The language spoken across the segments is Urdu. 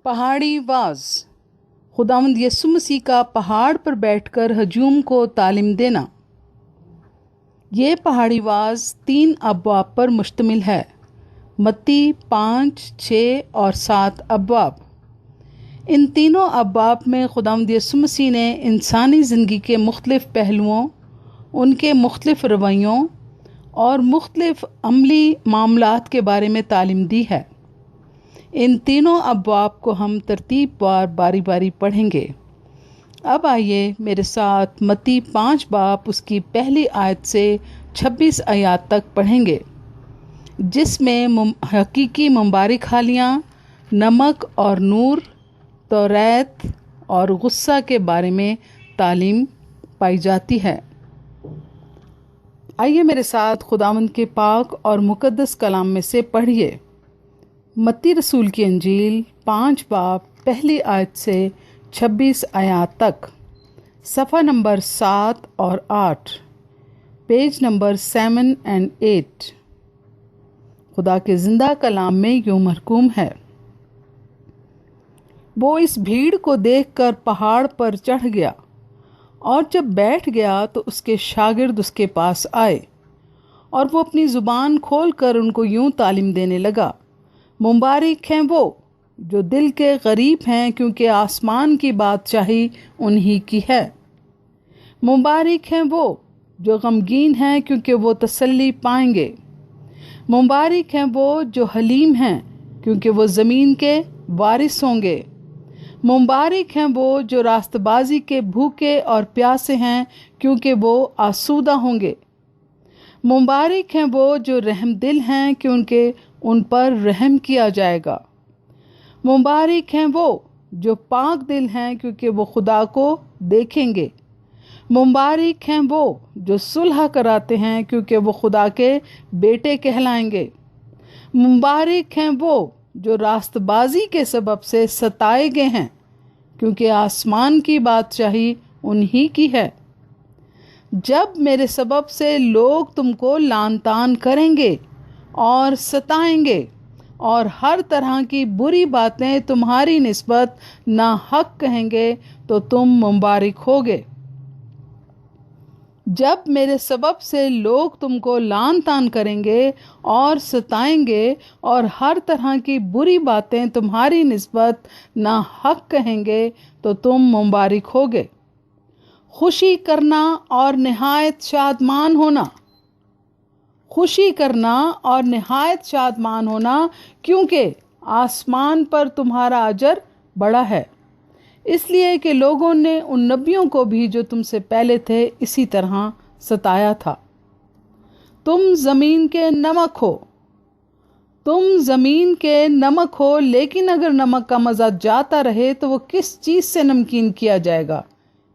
پہاڑی واز، خداوند یسوع مسیح کا پہاڑ پر بیٹھ کر ہجوم کو تعلیم دینا۔ یہ پہاڑی واز 3 ابواب پر مشتمل ہے، متی 5، 6 اور 7 ابواب۔ ان تینوں ابواب میں خداوند یسوع مسیح نے انسانی زندگی کے مختلف پہلوؤں، ان کے مختلف رویوں اور مختلف عملی معاملات کے بارے میں تعلیم دی ہے۔ ان تینوں ابواب کو ہم ترتیب وار باری باری پڑھیں گے۔ اب آئیے میرے ساتھ متی 5 باب اس کی پہلی آیت سے 26 آیات تک پڑھیں گے، جس میں حقیقی ممباری کھالیاں، نمک اور نور، توریت اور غصہ کے بارے میں تعلیم پائی جاتی ہے۔ آئیے میرے ساتھ خداوند کے پاک اور مقدس کلام میں سے پڑھیے۔ متی رسول کی انجیل 5 باب پہلی آیت سے 26 آیات تک، صفحہ نمبر 7 اور 8، پیج نمبر 7 اور 8۔ خدا کے زندہ کلام میں یوں محکوم ہے: وہ اس بھیڑ کو دیکھ کر پہاڑ پر چڑھ گیا، اور جب بیٹھ گیا تو اس کے شاگرد اس کے پاس آئے، اور وہ اپنی زبان کھول کر ان کو یوں تعلیم دینے لگا: مبارک ہیں وہ جو دل کے غریب ہیں، کیونکہ آسمان کی بادشاہی انہی کی ہے۔ مبارک ہیں وہ جو غمگین ہیں، کیونکہ وہ تسلی پائیں گے۔ مبارک ہیں وہ جو حلیم ہیں، کیونکہ وہ زمین کے وارث ہوں گے۔ مبارک ہیں وہ جو راست بازی کے بھوکے اور پیاسے ہیں، کیونکہ وہ آسودہ ہوں گے۔ مبارک ہیں وہ جو رحم دل ہیں، کیونکہ ان پر رحم کیا جائے گا۔ مبارک ہیں وہ جو پاک دل ہیں، کیونکہ وہ خدا کو دیکھیں گے۔ مبارک ہیں وہ جو صلح کراتے ہیں، کیونکہ وہ خدا کے بیٹے کہلائیں گے۔ مبارک ہیں وہ جو راست بازی کے سبب سے ستائے گئے ہیں، کیونکہ آسمان کی بادشاہی انہی کی ہے۔ جب میرے سبب سے لوگ تم کو لعن طعن کریں گے اور ستائیں گے، اور ہر طرح کی بری باتیں تمہاری نسبت ناحق کہیں گے، تو تم مبارک ہوگے۔ جب میرے سبب سے لوگ تم کو لعن طعن کریں گے اور ستائیں گے، اور ہر طرح کی بری باتیں تمہاری نسبت ناحق کہیں گے، تو تم مبارک ہوگے۔ خوشی کرنا اور نہایت شادمان ہونا، خوشی کرنا اور نہایت شادمان ہونا، کیونکہ آسمان پر تمہارا اجر بڑا ہے، اس لیے کہ لوگوں نے ان نبیوں کو بھی جو تم سے پہلے تھے اسی طرح ستایا تھا۔ تم زمین کے نمک ہو، تم زمین کے نمک ہو، لیکن اگر نمک کا مزہ جاتا رہے تو وہ کس چیز سے نمکین کیا جائے گا؟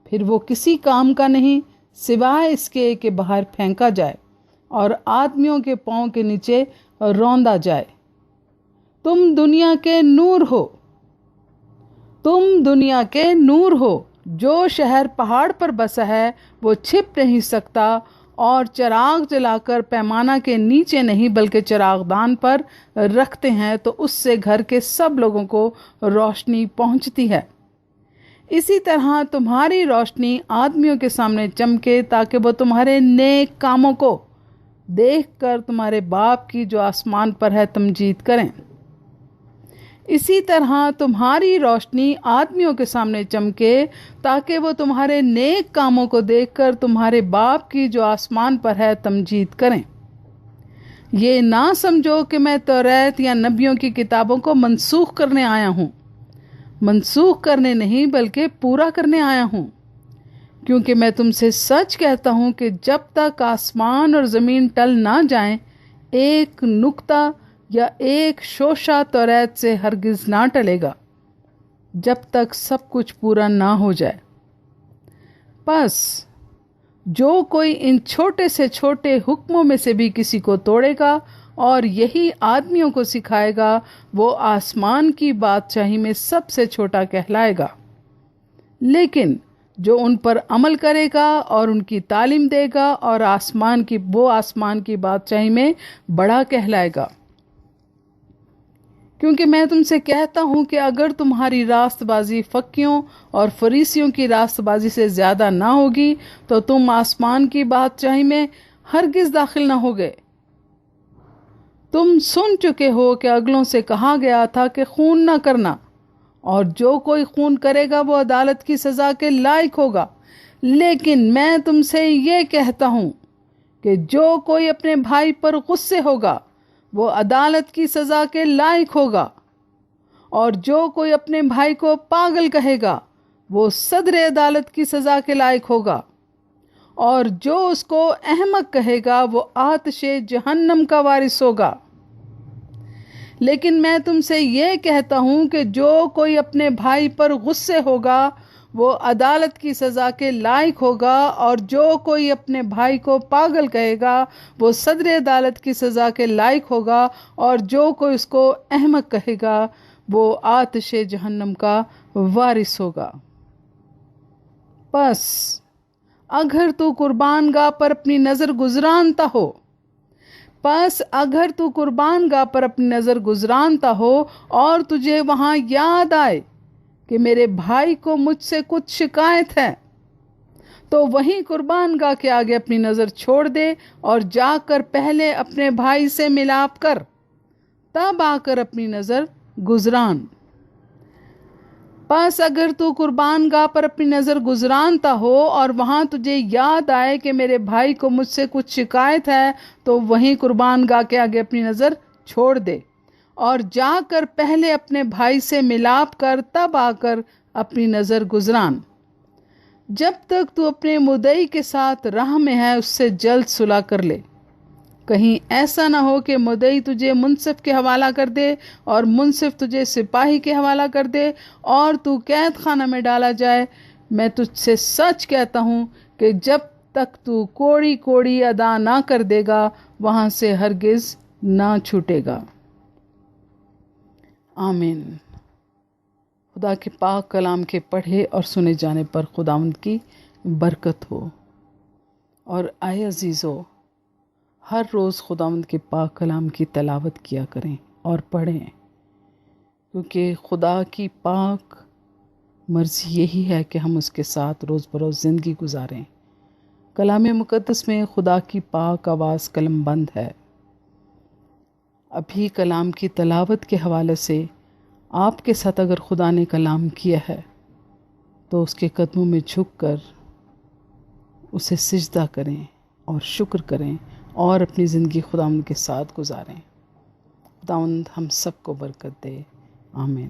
پھر وہ کسی کام کا نہیں، سوائے اس کے کہ باہر پھینکا جائے اور آدمیوں کے پاؤں کے نیچے روندا جائے۔ تم دنیا کے نور ہو، تم دنیا کے نور ہو۔ جو شہر پہاڑ پر بسا ہے وہ چھپ نہیں سکتا، اور چراغ جلا کر پیمانہ کے نیچے نہیں بلکہ چراغ دان پر رکھتے ہیں، تو اس سے گھر کے سب لوگوں کو روشنی پہنچتی ہے۔ اسی طرح تمہاری روشنی آدمیوں کے سامنے چمکے، تاکہ وہ تمہارے نیک کاموں کو دیکھ کر تمہارے باپ کی جو آسمان پر ہے تمجید کریں۔ اسی طرح تمہاری روشنی آدمیوں کے سامنے چمکے، تاکہ وہ تمہارے نیک کاموں کو دیکھ کر تمہارے باپ کی جو آسمان پر ہے تمجید کریں۔ یہ نہ سمجھو کہ میں توریت یا نبیوں کی کتابوں کو منسوخ کرنے آیا ہوں۔ منسوخ کرنے نہیں بلکہ پورا کرنے آیا ہوں، کیونکہ میں تم سے سچ کہتا ہوں کہ جب تک آسمان اور زمین ٹل نہ جائیں، ایک نقطہ یا ایک شوشہ توریت سے ہرگز نہ ٹلے گا، جب تک سب کچھ پورا نہ ہو جائے۔ پس جو کوئی ان چھوٹے سے چھوٹے حکموں میں سے بھی کسی کو توڑے گا اور یہی آدمیوں کو سکھائے گا، وہ آسمان کی بادشاہی میں سب سے چھوٹا کہلائے گا، لیکن جو ان پر عمل کرے گا اور ان کی تعلیم دے گا اور آسمان کی بادشاہی میں بڑا کہلائے گا۔ کیونکہ میں تم سے کہتا ہوں کہ اگر تمہاری راست بازی فقیوں اور فریسیوں کی راست بازی سے زیادہ نہ ہوگی تو تم آسمان کی بادشاہی میں ہرگز داخل نہ ہوگے۔ تم سن چکے ہو کہ اگلوں سے کہا گیا تھا کہ خون نہ کرنا، اور جو کوئی خون کرے گا وہ عدالت کی سزا کے لائق ہوگا۔ لیکن میں تم سے یہ کہتا ہوں کہ جو کوئی اپنے بھائی پر غصے ہوگا وہ عدالت کی سزا کے لائق ہوگا، اور جو کوئی اپنے بھائی کو پاگل کہے گا وہ صدر عدالت کی سزا کے لائق ہوگا، اور جو اس کو احمق کہے گا وہ آتش جہنم کا وارث ہوگا۔ لیکن میں تم سے یہ کہتا ہوں کہ جو کوئی اپنے بھائی پر غصے ہوگا وہ عدالت کی سزا کے لائق ہوگا، اور جو کوئی اپنے بھائی کو پاگل کہے گا وہ صدر عدالت کی سزا کے لائق ہوگا، اور جو کوئی اس کو احمق کہے گا وہ آتش جہنم کا وارث ہوگا۔ پس اگر تو قربان گاہ پر اپنی نظر گزرانتا ہو اور تجھے وہاں یاد آئے کہ میرے بھائی کو مجھ سے کچھ شکایت ہے، تو وہیں قربان گاہ کے آگے اپنی نظر چھوڑ دے اور جا کر پہلے اپنے بھائی سے ملاپ کر، تب آ کر اپنی نظر گزران۔ پس اگر تو قربان گاہ پر اپنی نظر گزرانتا ہو اور وہاں تجھے یاد آئے کہ میرے بھائی کو مجھ سے کچھ شکایت ہے، تو وہیں قربان گاہ کے آگے اپنی نظر چھوڑ دے اور جا کر پہلے اپنے بھائی سے ملاپ کر، تب آ کر اپنی نظر گزران۔ جب تک تو اپنے مدعی کے ساتھ راہ میں ہے اس سے جلد صلح کر لے، کہیں ایسا نہ ہو کہ مدعی تجھے منصف کے حوالہ کر دے اور منصف تجھے سپاہی کے حوالہ کر دے اور تو قید خانہ میں ڈالا جائے۔ میں تجھ سے سچ کہتا ہوں کہ جب تک تو کوڑی کوڑی ادا نہ کر دے گا وہاں سے ہرگز نہ چھوٹے گا۔ آمین۔ خدا کے پاک کلام کے پڑھے اور سنے جانے پر خداوند کی برکت ہو۔ اور اے عزیزو، ہر روز خداوند کے پاک کلام کی تلاوت کیا کریں اور پڑھیں، کیونکہ خدا کی پاک مرضی یہی ہے کہ ہم اس کے ساتھ روز بروز زندگی گزاریں۔ کلام مقدس میں خدا کی پاک آواز قلم بند ہے۔ ابھی کلام کی تلاوت کے حوالے سے آپ کے ساتھ اگر خدا نے کلام کیا ہے تو اس کے قدموں میں جھک کر اسے سجدہ کریں اور شکر کریں اور اپنی زندگی خداوند کے ساتھ گزاریں۔ خداوند ہم سب کو برکت دے۔ آمین۔